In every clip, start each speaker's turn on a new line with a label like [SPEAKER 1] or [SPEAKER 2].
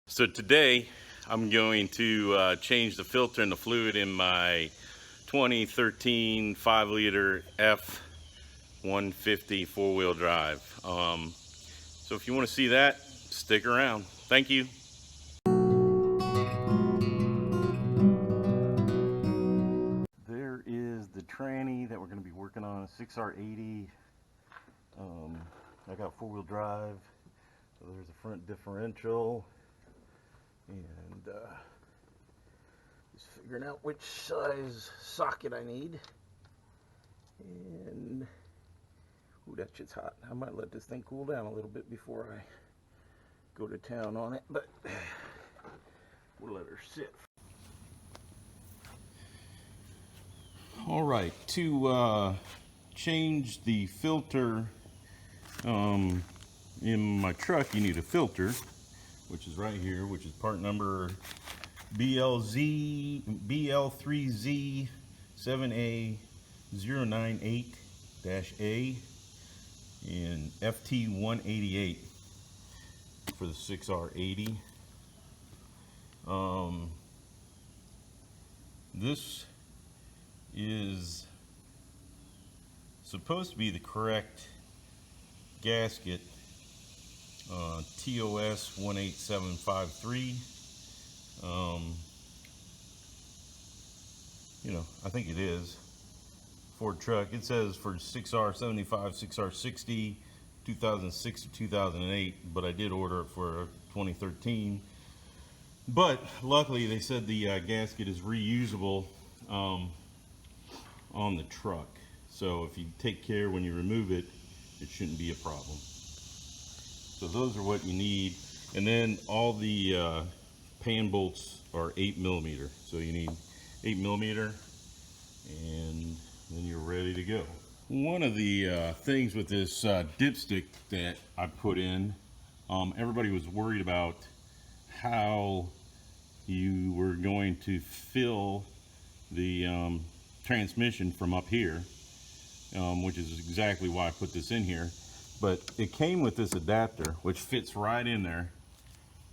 [SPEAKER 1] So today I'm going to change the filter and the fluid in my 2013 5-liter F150 four-wheel drive. So if you want to see that, stick around. Thank you. There is the tranny that we're going to be working on, 6R80. I got four-wheel drive. So there's a front differential. And just figuring out which size socket I need. And ooh, that shit's hot. I might let this thing cool down a little bit before I go to town on it, but we'll let her sit. All right, to change the filter in my truck, you need a filter, which is right here, which is part number BLZ7A098-A and FT188 for the 6R80. This is supposed to be the correct gasket, TOS 18753. I think it is Ford truck. It says for 6R75, 6R60, 2006 to 2008, but I did order it for 2013. But luckily they said the gasket is reusable on the truck, so if you take care when you remove it, it shouldn't be a problem. So those are what you need, and then all the pan bolts are 8mm, so you need 8mm, and then you're ready to go. One of the things with this dipstick that I put in, everybody was worried about how you were going to fill the transmission from up here, which is exactly why I put this in here. But it came with this adapter which fits right in there,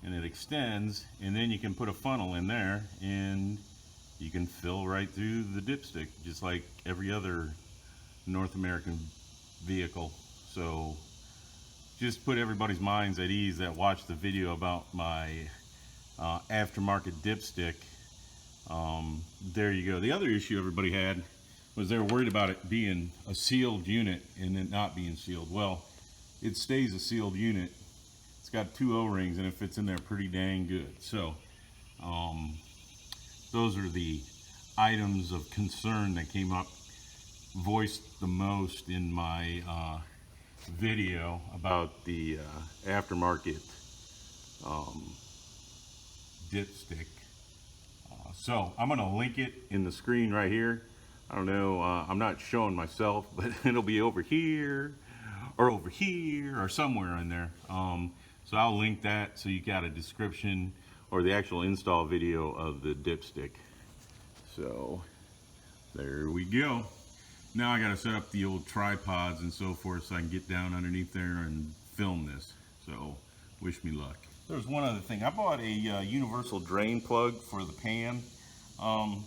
[SPEAKER 1] and it extends, and then you can put a funnel in there and you can fill right through the dipstick just like every other North American vehicle. So just put everybody's minds at ease that watched the video about my aftermarket dipstick. There you go. The other issue everybody had was they were worried about it being a sealed unit and it not being sealed. Well, it stays a sealed unit. It's got 2 O-rings and it fits in there pretty dang good. So those are the items of concern that came up, voiced the most in my video about the aftermarket dipstick. So I'm going to link it in the screen right here. I don't know, I'm not showing myself, but it'll be over here or somewhere in there. So I'll link that so you got a description or the actual install video of the dipstick. So there we go. Now I got to set up the old tripods and so forth so I can get down underneath there and film this. So wish me luck. There's one other thing. I bought a universal drain plug for the pan. I'm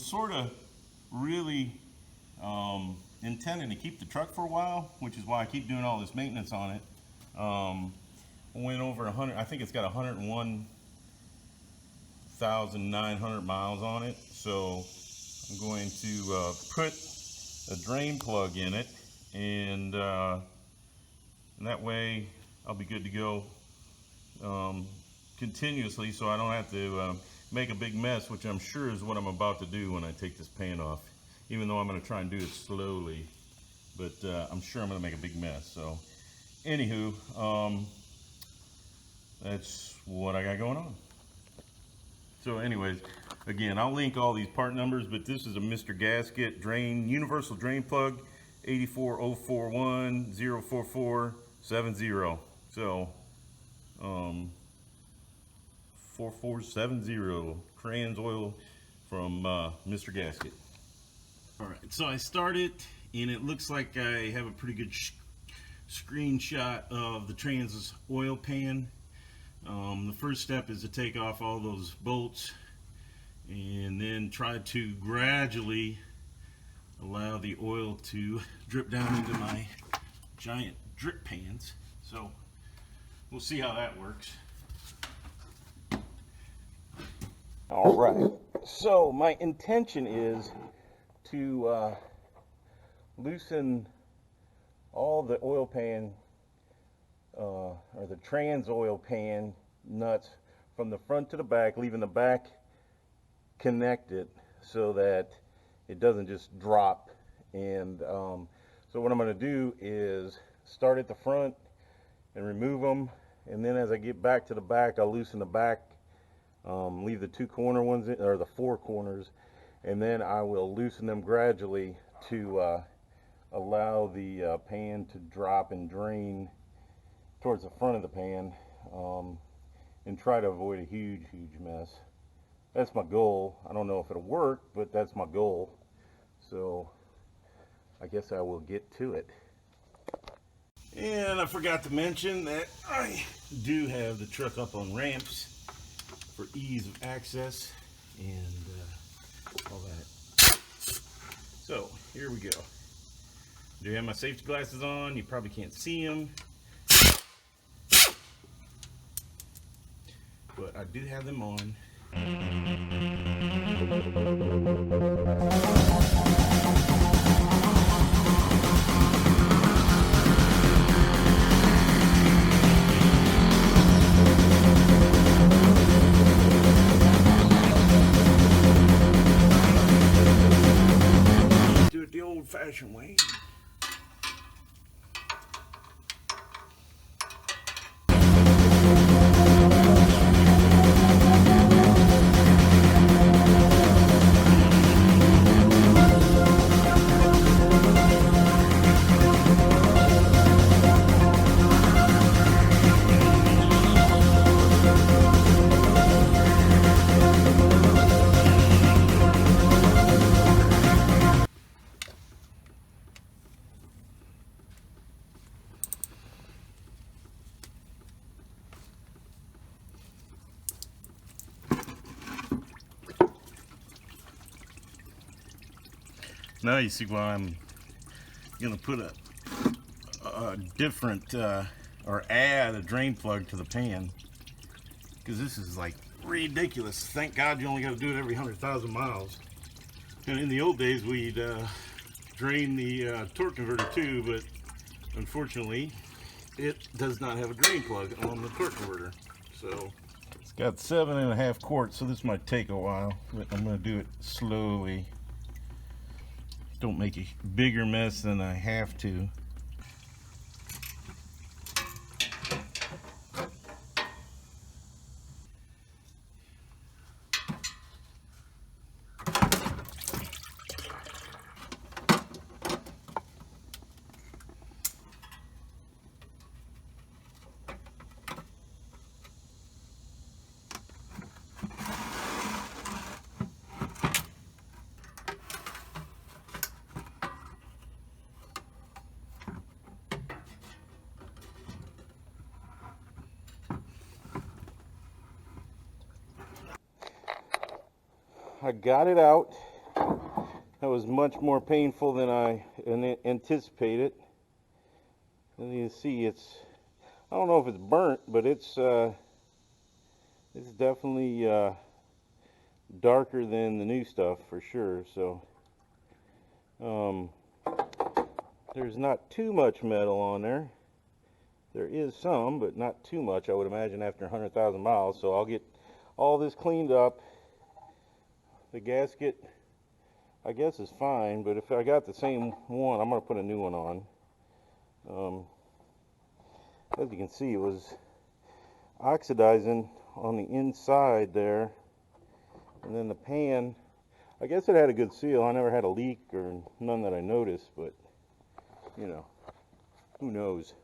[SPEAKER 1] sort of really intending to keep the truck for a while, which is why I keep doing all this maintenance on it. Went over 100, I think it's got 101,900 miles on it. So I'm going to put a drain plug in it, and that way I'll be good to go continuously, so I don't have to make a big mess, which I'm sure is what I'm about to do when I take this pan off, even though I'm going to try and do it slowly, but I'm sure I'm going to make a big mess. So anywho, that's what I got going on. So anyways, again, I'll link all these part numbers, but this is a Mr. Gasket drain, universal drain plug, 84041-04470. So 4470 trans oil from Mr. Gasket. All right, so I started, and it looks like I have a pretty good screenshot of the trans oil pan. The first step is to take off all those bolts and then try to gradually allow the oil to drip down into my giant drip pans. So we'll see how that works. All right, so my intention is to loosen all the oil pan or the trans oil pan nuts from the front to the back, leaving the back connected so that it doesn't just drop. And so what I'm going to do is start at the front and remove them, and then as I get back to the back, I'll loosen the back, leave the two corner ones in, or the four corners, and then I will loosen them gradually to allow the pan to drop and drain towards the front of the pan, and try to avoid a huge mess. That's my goal. I don't know if it'll work, but that's my goal. So I guess I will get to it. And I forgot to mention that I do have the truck up on ramps for ease of access and all that. So here we go. Do have my safety glasses on? You probably can't see them, but I do have them on. Do it the old-fashioned way. Now you see why I'm gonna put a different or add a drain plug to the pan, because this is like ridiculous. Thank God you only got to do it every 100,000 miles. And in the old days we'd drain the torque converter too, but unfortunately it does not have a drain plug on the torque converter. So it's got 7.5 quarts, so this might take a while, but I'm gonna do it slowly. Don't make a bigger mess than I have to. I got it out. That was much more painful than I anticipated. As you can see, I don't know if it's burnt, but it's definitely darker than the new stuff for sure. So there's not too much metal on there. There is some, but not too much, I would imagine, after 100,000 miles. So I'll get all this cleaned up. The gasket, I guess, is fine, but if I got the same one, I'm going to put a new one on. As you can see, it was oxidizing on the inside there. And then the pan, I guess it had a good seal. I never had a leak or none that I noticed, but, you know, who knows.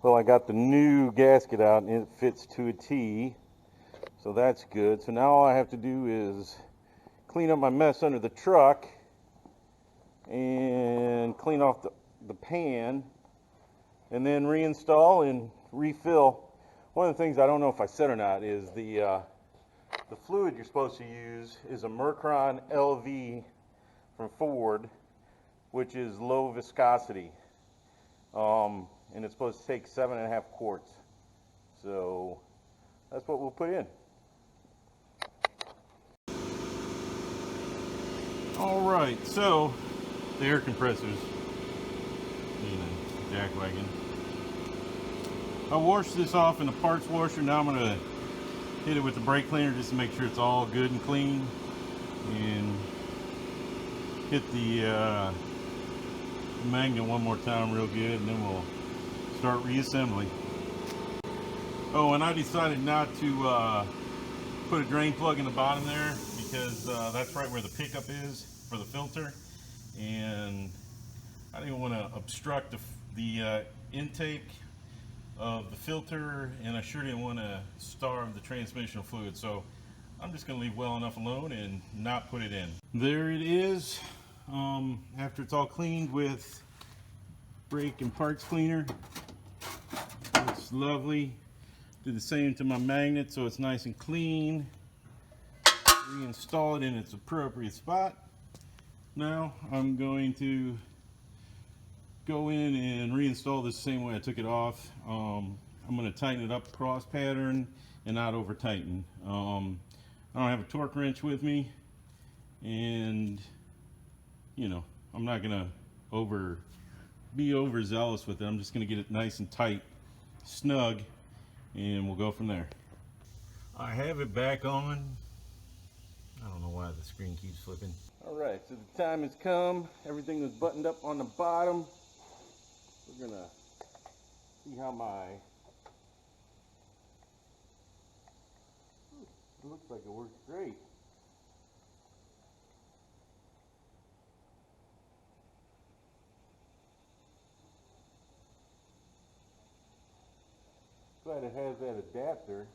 [SPEAKER 1] Well, I got the new gasket out and it fits to a T. So that's good. So now all I have to do is clean up my mess under the truck and clean off the pan and then reinstall and refill. One of the things I don't know if I said or not is the fluid you're supposed to use is a Mercron LV from Ford, which is low viscosity, and it's supposed to take 7.5 quarts. So that's what we'll put in. All right, so the air compressors, jack wagon. I washed this off in a parts washer. Now I'm gonna hit it with the brake cleaner just to make sure it's all good and clean, and hit the magnet one more time real good, and then we'll start reassembling. Oh, and I decided not to put a drain plug in the bottom there, because that's right where the pickup is for the filter, and I didn't want to obstruct the intake of the filter, and I sure didn't want to starve the transmission fluid, so I'm just going to leave well enough alone and not put it in. There it is, after it's all cleaned with brake and parts cleaner. It's lovely. Do the same to my magnet so it's nice and clean. Reinstall it in its appropriate spot. Now I'm going to go in and reinstall this the same way I took it off. I'm going to tighten it up cross pattern and not over tighten. I don't have a torque wrench with me, and you know, I'm not going to be overzealous with it. I'm just going to get it nice and tight, snug, and we'll go from there. I have it back on. I don't know why the screen keeps flipping. All right, so the time has come. Everything was buttoned up on the bottom. We're gonna see how it looks like it works great. Glad it has that adapter.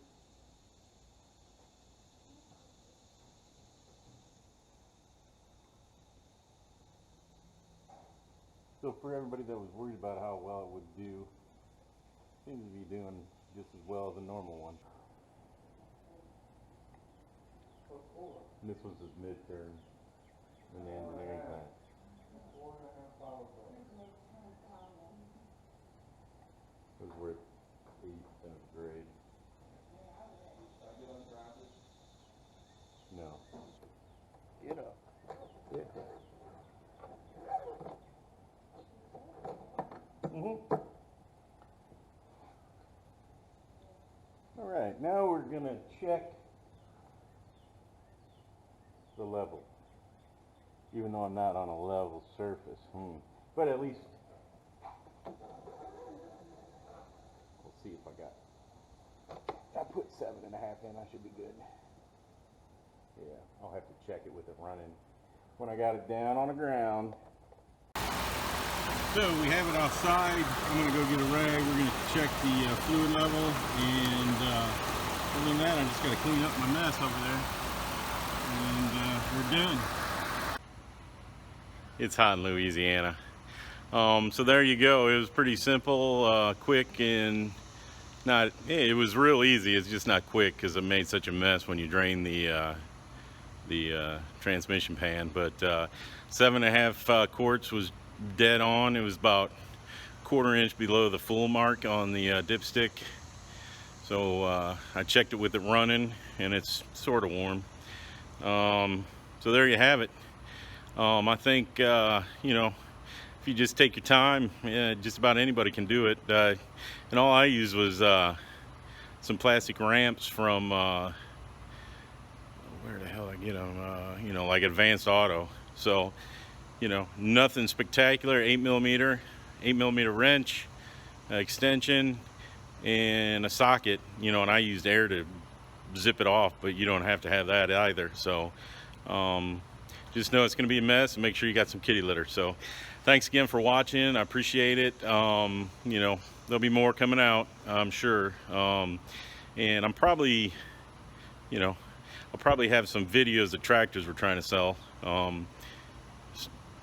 [SPEAKER 1] So for everybody that was worried about how well it would do, seems to be doing just as well as a normal one. And this was his midterm in the engineering class. It was worth 8th grade. No. Get up. Yeah. All right, now we're going to check the level, even though I'm not on a level surface. But at least we'll see if I put 7.5 in. I should be good. Yeah, I'll have to check it with it running when I got it down on the ground. So we have it outside. I'm going to go get a rag. We're going to check the fluid level, and other than that, I just got to clean up my mess over there, and we're done. It's hot in Louisiana. So there you go. It was pretty simple, quick, and it was real easy. It's just not quick because it made such a mess when you drain the transmission pan. But 7.5 quarts was dead on. It was about 1/4 inch below the full mark on the dipstick. So I checked it with it running, and it's sort of warm. So there you have it. I think you know, if you just take your time, just about anybody can do it. And all I used was some plastic ramps from where the hell I get them? You know, like Advanced Auto. So, you know, nothing spectacular. 8mm wrench, extension, and a socket. You know, and I used air to zip it off, but you don't have to have that either. So just know it's going to be a mess, and make sure you got some kitty litter. So thanks again for watching. I appreciate it. You know, there'll be more coming out, I'm sure. And I'm probably, you know, I'll probably have some videos of tractors we're trying to sell.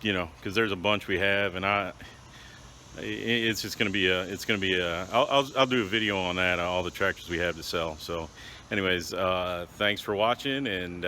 [SPEAKER 1] You know, because there's a bunch we have, and It's just going to be I'll do a video on that, all the tractors we have to sell. So anyways, thanks for watching, and